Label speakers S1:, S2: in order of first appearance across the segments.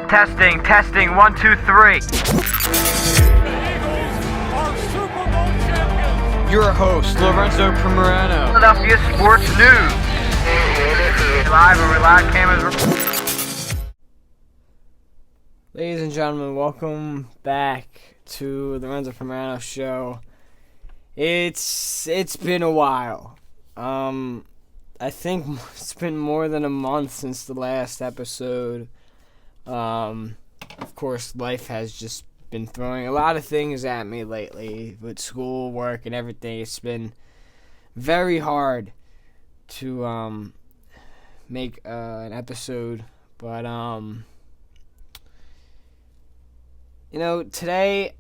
S1: Testing, testing, 1, 2, 3.
S2: Your host, Lorenzo Primerano.
S1: Philadelphia Sports News. Live and live cameras.
S2: Ladies and gentlemen, welcome back to the Lorenzo Primerano Show. It's been a while. I think it's been more than a month since the last episode. Of course, life has just been throwing a lot of things at me lately with school, work, and everything. It's been very hard to make an episode, but today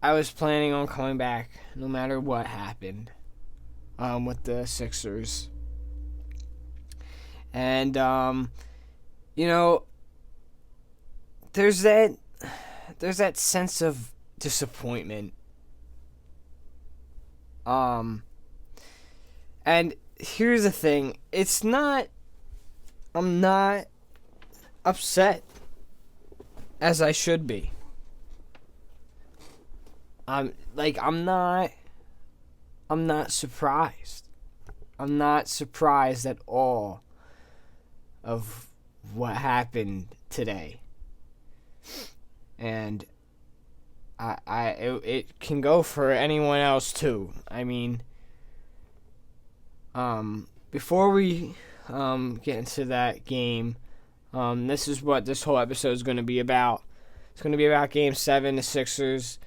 S2: I was planning on coming back no matter what happened with the Sixers. And there's that sense of disappointment. And here's the thing, I'm not upset as I should be. I'm not surprised. I'm not surprised at all of what happened today. And it can go for anyone else too. I mean, before we get into that game, this is what this whole episode is going to be about. It's going to be about Game 7, the Sixers,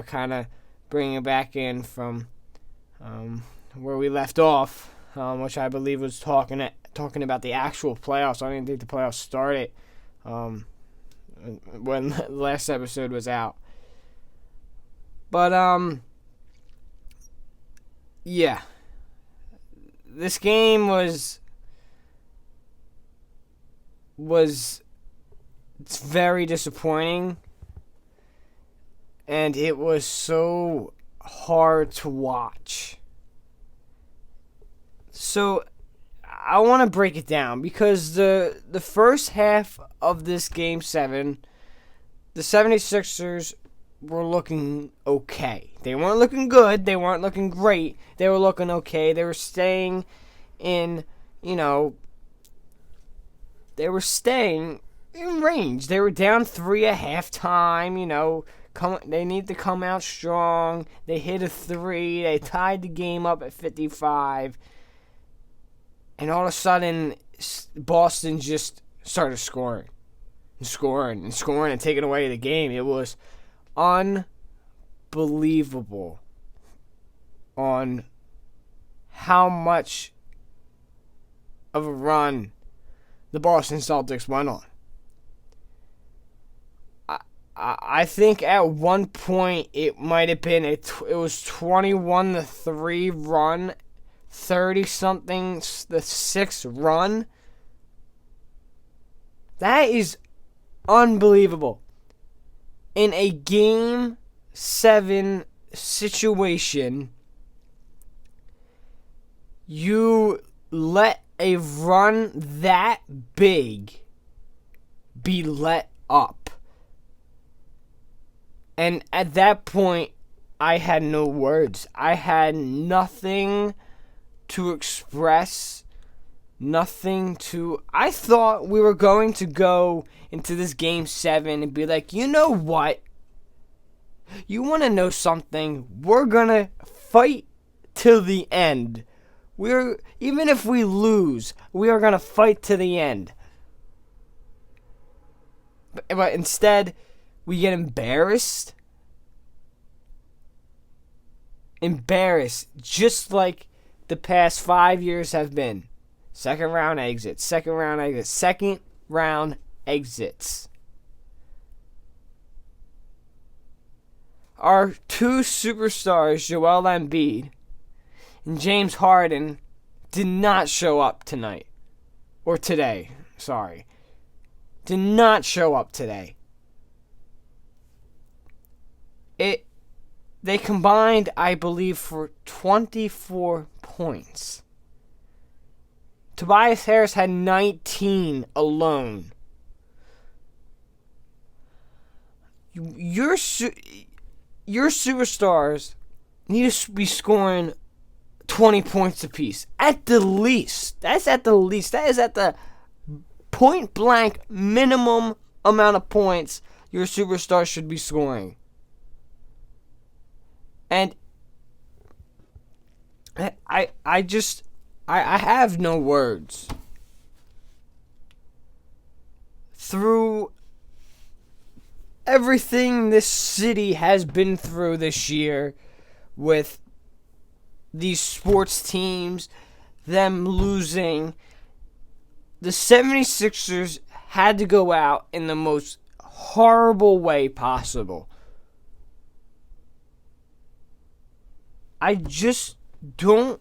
S2: kind of bringing it back in from where we left off, which I believe was talking about the actual playoffs. I didn't think the playoffs started when the last episode was out. But, yeah. This game was it's very disappointing, and it was so hard to watch. So I want to break it down because the first half of this Game 7, the 76ers were looking okay. They weren't looking good. They weren't looking great. They were looking okay. They were staying in, they were staying in range. They were down 3 at halftime, they need to come out strong. They hit a 3. They tied the game up at 55. And all of a sudden, Boston just started scoring and taking away the game. It was unbelievable on how much of a run the Boston Celtics went on. I think at one point it might have been it was 21-3 run, 30-something the 6 run. That is unbelievable. In a Game 7 situation, you let a run that big be let up. And at that point, I had no words. I had nothing to express, I thought we were going to go into this Game 7 and be like, you know what? You want to know something? We're going to fight till the end. Even if we lose, we are going to fight to the end. But instead, we get embarrassed. Just like the past 5 years have been. Second round exits. Our two superstars, Joel Embiid and James Harden, did not show up tonight. Or today, sorry. Did not show up today. They combined, I believe, for 24 points. Tobias Harris had 19 alone. Your superstars need to be scoring 20 points apiece. At the least. That's at the least. That is at the point blank minimum amount of points your superstar should be scoring. And I have no words. Through everything this city has been through this year with these sports teams, them losing, the 76ers had to go out in the most horrible way possible. I don't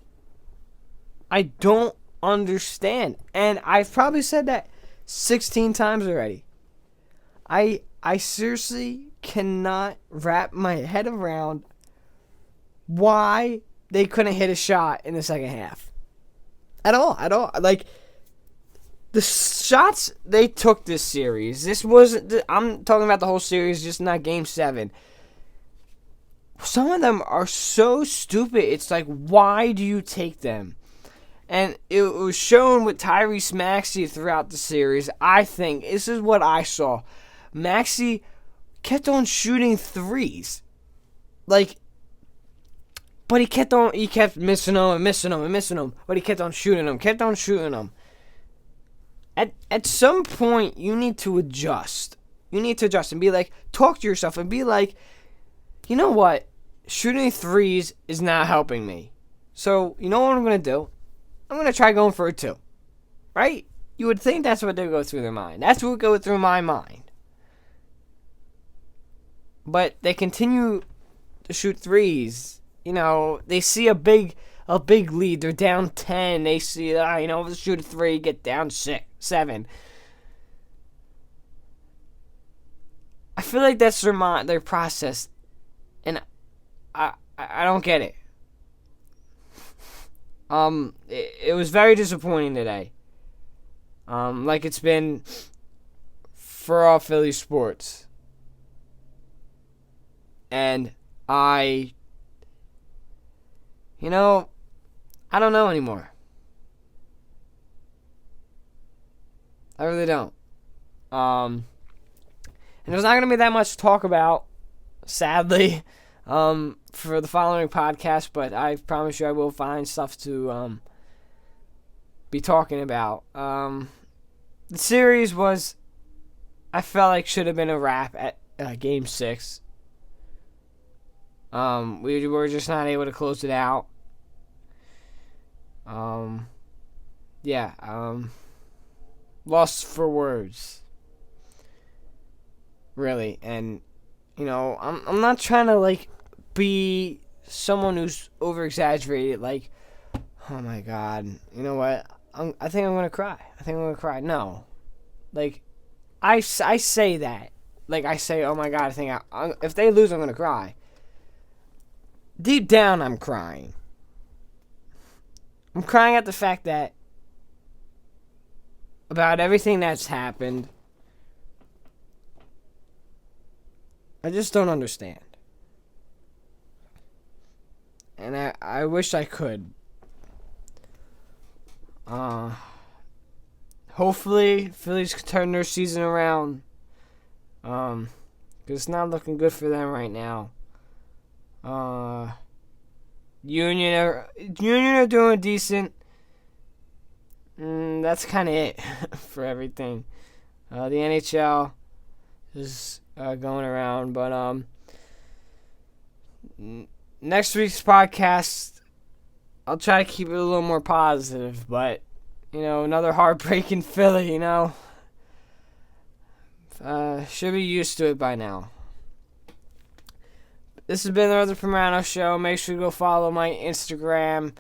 S2: understand. And I've probably said that 16 times already. I seriously cannot wrap my head around why they couldn't hit a shot in the second half. At all. Like, the shots they took this series, I'm talking about the whole series, just not Game 7. Some of them are so stupid. It's like, why do you take them? And it was shown with Tyrese Maxey throughout the series. I think this is what I saw. Maxey kept on shooting threes. Like, but he kept missing them. But he kept on shooting them. At some point, you need to adjust. And be like, talk to yourself and be like, you know what? Shooting threes is not helping me. So, you know what I'm going to do? I'm going to try going for a 2. Right? You would think that's what they go through their mind. That's what would go through my mind. But they continue to shoot threes. You know, they see a big lead. They're down 10. They see, let's shoot a 3, get down 7. I feel like that's their process. And I don't get it. It was very disappointing today. Like it's been for all Philly sports. And I don't know anymore. I really don't. And there's not going to be that much to talk about, sadly, for the following podcast, but I promise you I will find stuff to be talking about. The series I felt like should have been a wrap at Game 6. We were just not able to close it out. Lost for words. Really, and I'm not trying to be someone who's over exaggerated. Like, oh my God, you know what? I think I'm gonna cry. No, I say that. I say, oh my God, I think if they lose, I'm gonna cry. Deep down, I'm crying. I'm crying at the fact that about everything that's happened. I just don't understand. And I wish I could. Hopefully, Phillies can turn their season around. Because it's not looking good for them right now. Union are doing decent. That's kind of it for everything. The NHL is going around, but next week's podcast, I'll try to keep it a little more positive. But another heartbreaking Philly. Should be used to it by now. This has been the Lorenzo Pomerano Show. Make sure to go follow my Instagram,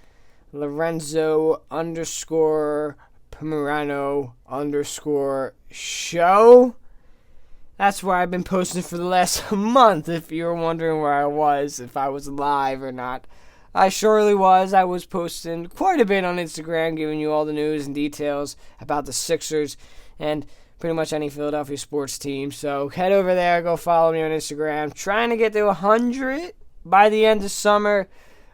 S2: Lorenzo_Pomerano_show. That's where I've been posting for the last month, if you were wondering where I was, if I was live or not. I surely was. I was posting quite a bit on Instagram, giving you all the news and details about the Sixers and pretty much any Philadelphia sports team. So head over there, go follow me on Instagram. Trying to get to 100 by the end of summer.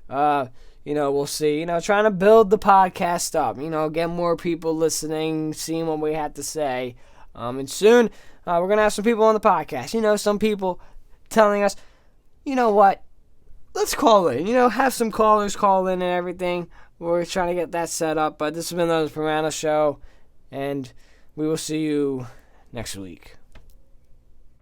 S2: We'll see. Trying to build the podcast up. Get more people listening, seeing what we have to say. And soon, we're going to have some people on the podcast. Some people telling us, you know what, let's call in. Have some callers call in and everything. We're trying to get that set up. But this has been the Permano Show, and we will see you next week.